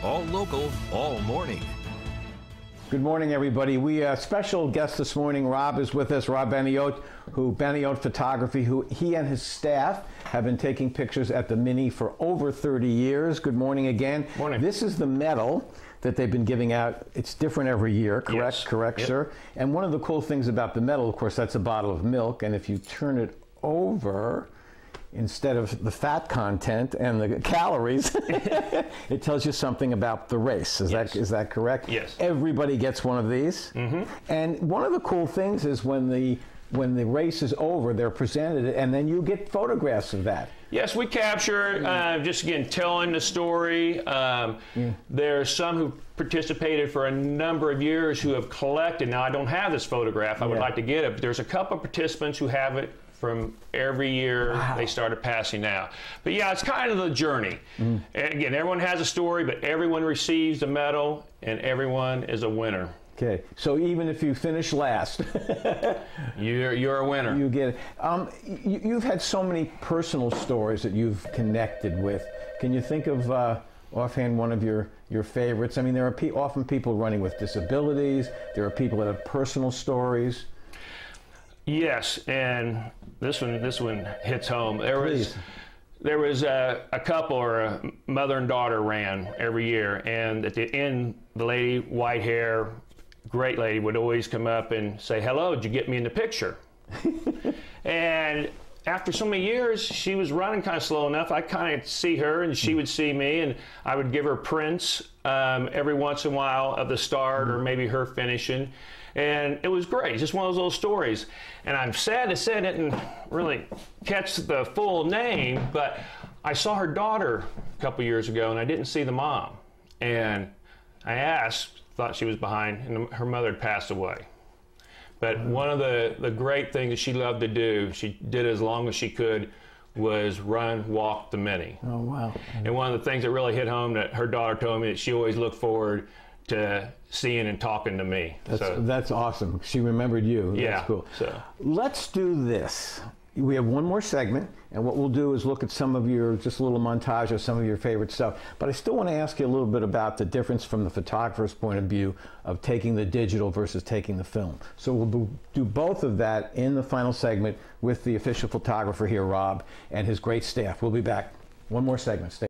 all local, all morning. Good morning, everybody. We special guest this morning. Rob is with us. Rob Beniote, Beniote Photography, who he and his staff have been taking pictures at the Mini for over 30 years. Good morning again. Morning. This is the medal that they've been giving out. It's different every year, correct? Yes. Correct, Yep. sir. And one of the cool things about the medal, of course, that's a bottle of milk. And if you turn it over, instead of the fat content and the calories, it tells you something about the race. Is that correct? Yes. Everybody gets one of these. Mm-hmm. And one of the cool things is when the race is over, they're presented, and then you get photographs of that. Yes, we capture, just again, telling the story. There are some who participated for a number of years who have collected. Now, I don't have this photograph. I would like to get it, but there's a couple of participants who have it from every year they started passing out. But yeah, it's kind of the journey. And again, everyone has a story, but everyone receives a medal and everyone is a winner. Okay, so even if you finish last, you're a winner. You get it. You've had so many personal stories that you've connected with. Can you think of offhand one of your favorites? I mean, there are often people running with disabilities. There are people that have personal stories. Yes, and this one hits home. There was a couple, or a mother and daughter, ran every year, and at the end, the lady, white hair, great lady, would always come up and say, "Hello, did you get me in the picture?" And after so many years, she was running kind of slow enough. I kind of see her, and she would see me, and I would give her prints every once in a while of the start or maybe her finishing. And it was great, just one of those little stories. And I'm sad to say I didn't really catch the full name, but I saw her daughter a couple years ago, and I didn't see the mom. And I asked, thought she was behind, and her mother had passed away. But one of the great things that she loved to do, she did as long as she could, was run, walk the Mini. Oh, wow. And one of the things that really hit home, that her daughter told me, that she always looked forward to seeing and talking to me. That's awesome. She remembered you. Yeah. That's cool. So let's do this. We have one more segment, and what we'll do is look at some of your, just a little montage of some of your favorite stuff. But I still want to ask you a little bit about the difference from the photographer's point of view of taking the digital versus taking the film. So we'll do both of that in the final segment with the official photographer here, Rob, and his great staff. We'll be back. One more segment. Stay